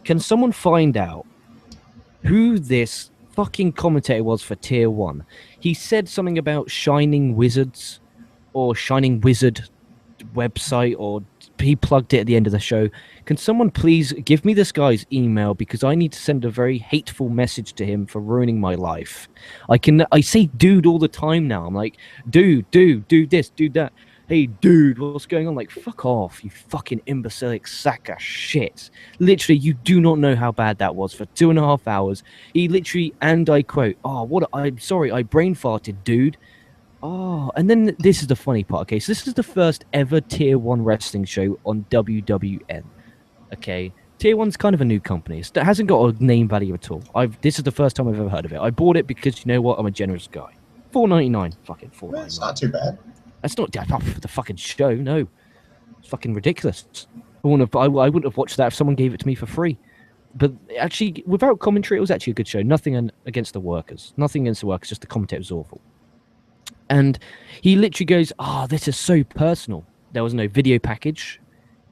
B: Can someone find out who this fucking commentator was for Tier 1? He said something about Shining Wizards or Shining Wizard website, or he plugged it at the end of the show. Can someone please give me this guy's email, because I need to send a very hateful message to him for ruining my life. I say dude all the time now. I'm like, dude, do this, do that. Hey, dude, what's going on? Like, fuck off, you fucking imbecilic sack of shit. Literally, you do not know how bad that was for 2.5 hours. He literally, and I quote, I'm sorry, I brain farted, dude. Oh, and then this is the funny part. Okay, so this is the first ever Tier 1 wrestling show on WWN. Okay, Tier 1's kind of a new company. It hasn't got a name value at all. This is the first time I've ever heard of it. I bought it because, you know what, I'm a generous guy. $4.99, fucking $4.99.
A: It's not too bad.
B: That's not for the fucking show. No, it's fucking ridiculous. I wouldn't have watched that if someone gave it to me for free. But actually, without commentary, it was actually a good show. Nothing against the workers. Nothing against the workers. Just the commentary was awful. And he literally goes, this is so personal. There was no video package.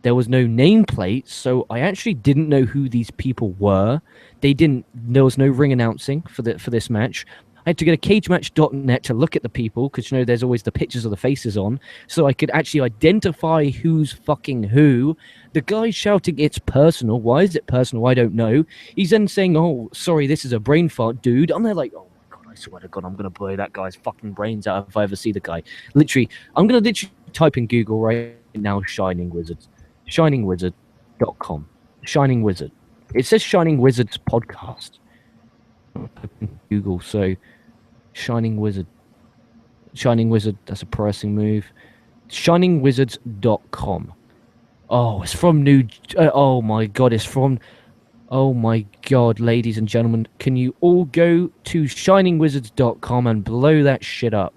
B: There was no nameplate. So I actually didn't know who these people were. There was no ring announcing for this match. I had to go to cagematch.net to look at the people, because, you know, there's always the pictures of the faces on, so I could actually identify who's fucking who. The guy's shouting, it's personal. Why is it personal? I don't know. He's then saying, oh, sorry, this is a brain fart, dude. And they're like, oh, I swear to God, I'm going to blow that guy's fucking brains out if I ever see the guy. Literally, I'm going to literally type in Google right now, Shining Wizards. ShiningWizard.com. Shining Wizard. It says Shining Wizards podcast. Google, so Shining Wizard. Shining Wizard, that's a pro wrestling move. ShiningWizards.com. Oh, it's from oh my God, it's from... Oh my God, ladies and gentlemen, can you all go to ShiningWizards.com and blow that shit up?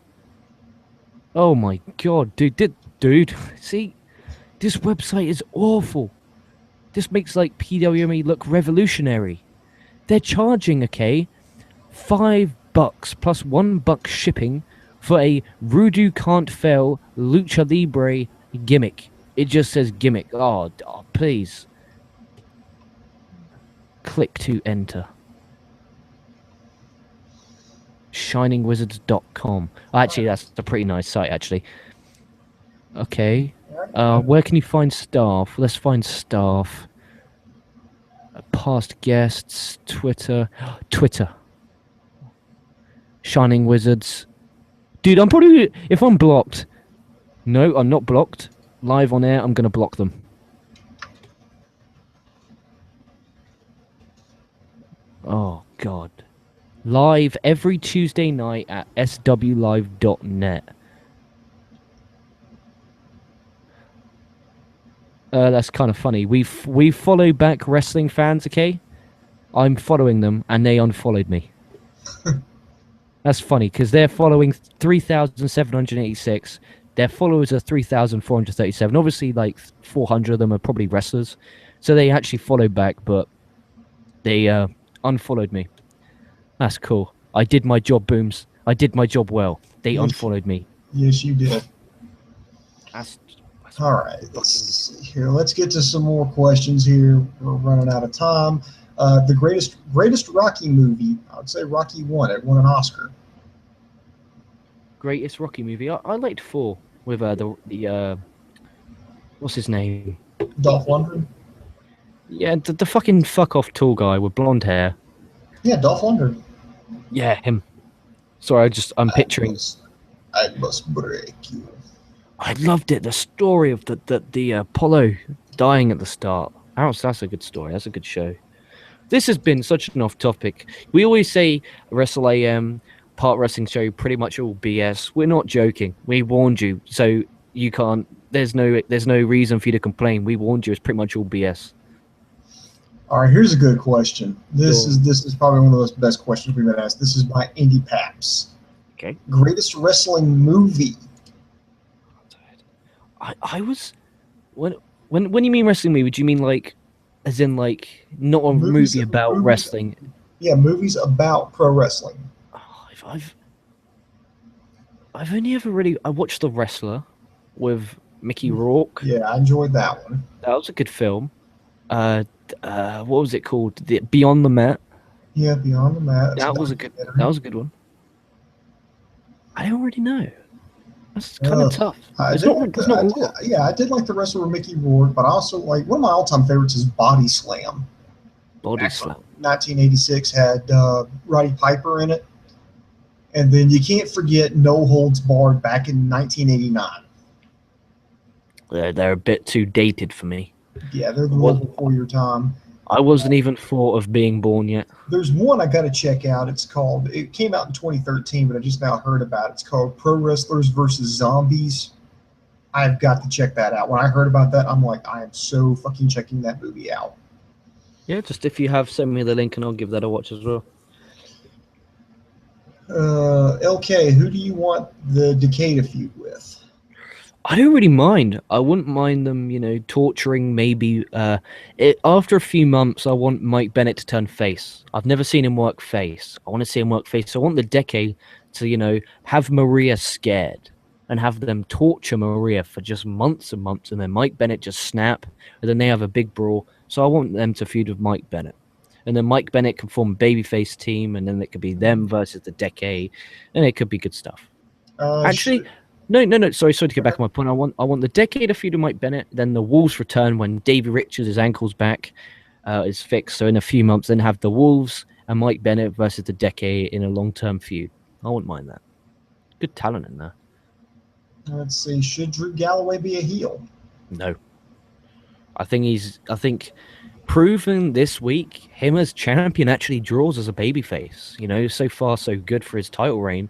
B: Oh my God, dude, see, this website is awful. This makes like PWME look revolutionary. They're charging, okay, $5 plus $1 shipping for a Rudu Can't Fail Lucha Libre gimmick. It just says gimmick. Oh, please. Click to enter. ShiningWizards.com. Actually, that's a pretty nice site, actually. Okay. Where can you find staff? Let's find staff. Past guests. Twitter. Shining Wizards. Dude, I'm probably... If I'm blocked... No, I'm not blocked. Live on air, I'm going to block them. Oh, God. Live every Tuesday night at swlive.net. That's kind of funny. We follow back wrestling fans, okay? I'm following them, and they unfollowed me. That's funny, because they're following 3,786. Their followers are 3,437. Obviously, like, 400 of them are probably wrestlers. So they actually followed back, but they unfollowed me. That's cool. I did my job, Booms. I did my job well. They unfollowed me.
A: Yes, you did.
B: That's
A: all right. Let's see here. Let's get to some more questions here. We're running out of time. The greatest Rocky movie, I would say Rocky 1. It won an Oscar.
B: Greatest Rocky movie. I liked 4 with the what's his name?
A: Dolph Lundgren.
B: Yeah, the fucking fuck off tall guy with blonde hair.
A: Yeah, Dolph Lundgren.
B: Yeah, him. Sorry, I'm picturing.
A: I must break you.
B: I loved it. The story of the Apollo dying at the start. That's a good story. That's a good show. This has been such an off topic. We always say Wrestle AM, part wrestling show, pretty much all BS. We're not joking. We warned you, so you can't. There's no reason for you to complain. We warned you. It's pretty much all BS.
A: All right, here's a good question. This is probably one of those best questions we've been asked. This is by Indy Paps.
B: Okay.
A: Greatest wrestling movie.
B: I was when you mean wrestling movie, do you mean like as in like not a
A: Movies,
B: movie about
A: movies,
B: wrestling.
A: yeah, movies about pro wrestling.
B: Oh, I've only ever really I watched The Wrestler with Mickey Rourke.
A: Yeah, I enjoyed that one.
B: That was a good film. Uh, what was it called? The Beyond the Mat.
A: Yeah, Beyond the Mat. It's a
B: That was a good. That
A: documentary.
B: was a good one. I don't really know. That's kind of
A: Uh,
B: tough.
A: I
B: It's
A: did
B: not.
A: like
B: There's
A: the,
B: not
A: I
B: a
A: did,
B: lot.
A: yeah, I did like the wrestler Mickey Rourke, but I also like one of my all-time favorites is Body Slam.
B: Body
A: Back from
B: Slam.
A: 1986 had Roddy Piper in it, and then you can't forget No Holds Barred back in 1989.
B: They're a bit too dated for me.
A: Yeah, they're a
B: What?
A: little before your time.
B: I wasn't even thought of being born yet.
A: There's one I got to check out. It came out in 2013, but I just now heard about it. It's called Pro Wrestlers versus Zombies. I've got to check that out. When I heard about that, I'm like, I am so fucking checking that movie out.
B: Yeah, just if you have, send me the link and I'll give that a watch as well.
A: LK, who do you want the Decada feud with?
B: I don't really mind. I wouldn't mind them, torturing maybe. After a few months, I want Mike Bennett to turn face. I've never seen him work face. I want to see him work face. So I want the Decade to, have Maria scared and have them torture Maria for just months and months, and then Mike Bennett just snap, and then they have a big brawl. So I want them to feud with Mike Bennett. And then Mike Bennett can form a babyface team, and then it could be them versus the Decade, and it could be good stuff. Actually, no. Sorry to get back on my point. I want the Decade to feud with Mike Bennett, then the Wolves return when Davey Richards, his ankle's back, is fixed. So in a few months, then have the Wolves and Mike Bennett versus the Decade in a long-term feud. I wouldn't mind that. Good talent in there.
A: Let's see. Should Drew Galloway be a heel?
B: No. I think proven this week, him as champion actually draws as a babyface. So far so good for his title reign.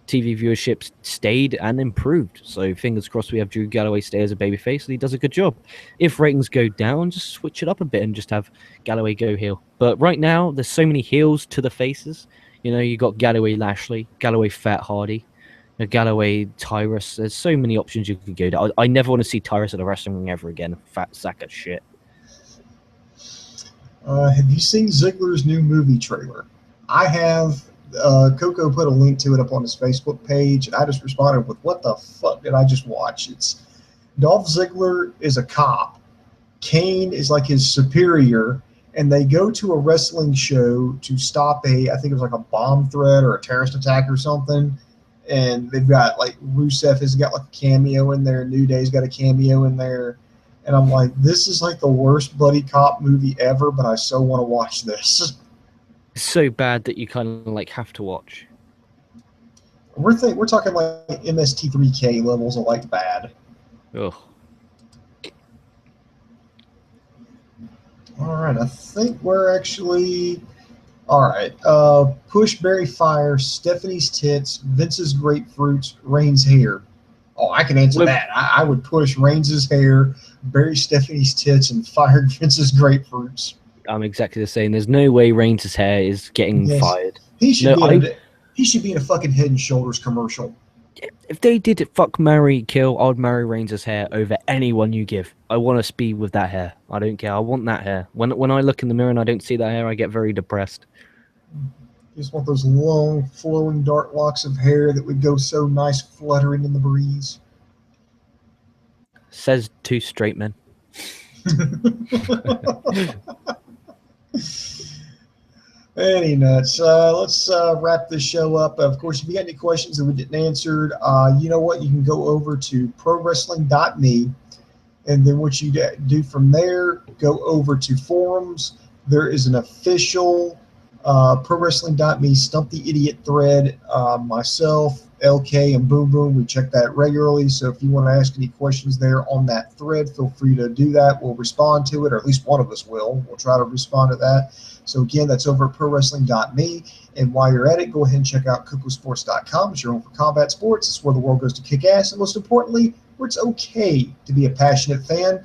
B: TV viewership stayed and improved. So fingers crossed we have Drew Galloway stay as a babyface and he does a good job. If ratings go down, just switch it up a bit and just have Galloway go heel. But right now, there's so many heels to the faces. You got Galloway Lashley, Galloway Fat Hardy, Galloway Tyrus. There's so many options you could go to. I never want to see Tyrus at a wrestling ring ever again. Fat sack of shit.
A: Have you seen Ziggler's new movie trailer? I have. Coco put a link to it up on his Facebook page, and I just responded with, what the fuck did I just watch? It's Dolph Ziggler is a cop. Kane is like his superior, and they go to a wrestling show to stop I think it was like a bomb threat or a terrorist attack or something. And they've got like Rusev has got like a cameo in there. New Day's got a cameo in there. And I'm like, this is like the worst buddy cop movie ever, but I so want to watch this.
B: It's so bad that you kind of like have to watch.
A: We're talking like MST3K levels of like bad.
B: Ugh.
A: All right, I think we're actually all right. Push Barry Fire, Stephanie's tits, Vince's grapefruits, Reigns' hair. Oh, I can answer that. I would push Reigns' hair, bury Stephanie's tits, and fire Vince's grapefruits.
B: I'm exactly the same. There's no way Reigns' hair is getting fired.
A: He should be in a fucking Head and Shoulders commercial.
B: If they did it, fuck, marry, kill, I'd marry Reigns' hair over anyone you give. I want to be with that hair. I don't care. I want that hair. When I look in the mirror and I don't see that hair, I get very depressed.
A: You just want those long, flowing, dark locks of hair that would go so nice fluttering in the breeze.
B: Says two straight men.
A: Any nuts. Let's wrap this show up. Of course, if you got any questions that we didn't answer, you know what? You can go over to prowrestling.me, and then what you do from there, go over to forums. There is an official prowrestling.me Stump the Idiot thread. Myself, LK, and Boom Boom, we check that regularly. So if you want to ask any questions there on that thread, feel free to do that. We'll respond to it, or at least one of us will. We'll try to respond to that. So again, that's over at prowrestling.me. And while you're at it, go ahead and check out KocoSports.com. It's your home for combat sports. It's where the world goes to kick ass, and most importantly, where it's okay to be a passionate fan.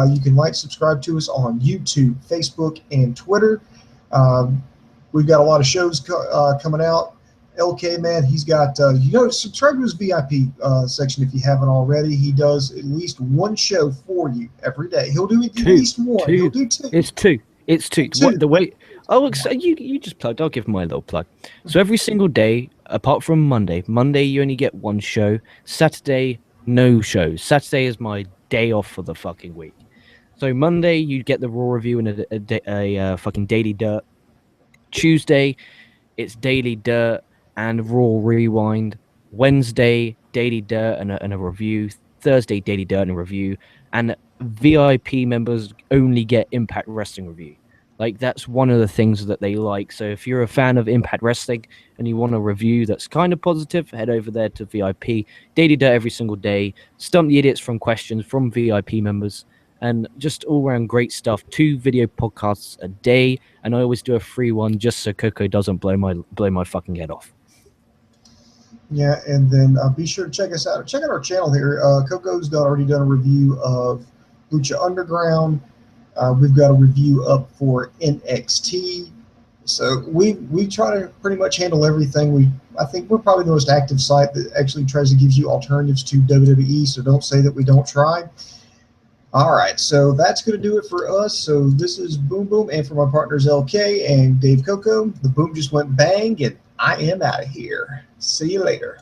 A: You can subscribe to us on YouTube, Facebook, and Twitter. We've got a lot of shows coming out, LK, man, he's got, subscribe to his VIP section if you haven't already. He does at least one show for you every day. He'll do at least one. He'll do two.
B: It's two. It's two.
A: Two.
B: What the way? Oh, so you just plugged. I'll give my little plug. So every single day, apart from Monday, you only get one show. Saturday, no shows. Saturday is my day off for the fucking week. So Monday, you get the Raw review and a fucking Daily Dirt. Tuesday, it's Daily Dirt and Raw Rewind. Wednesday, Daily Dirt and a review. Thursday, Daily Dirt and a review. And VIP members only get Impact Wrestling review. Like, that's one of the things that they like. So if you're a fan of Impact Wrestling and you want a review that's kind of positive, head over there to VIP. Daily Dirt every single day. Stump the Idiots from questions from VIP members. And just all-around great stuff. 2 video podcasts a day. And I always do a free one just so Coco doesn't blow my fucking head off.
A: Yeah, and then be sure to check us out. Check out our channel here. Coco's already done a review of Lucha Underground. We've got a review up for NXT. So we try to pretty much handle everything. I think we're probably the most active site that actually tries to give you alternatives to WWE, so don't say that we don't try. All right, so that's going to do it for us. So this is Boom Boom, and for my partners LK and Dave Coco, the boom just went bang, and I am out of here. See you later.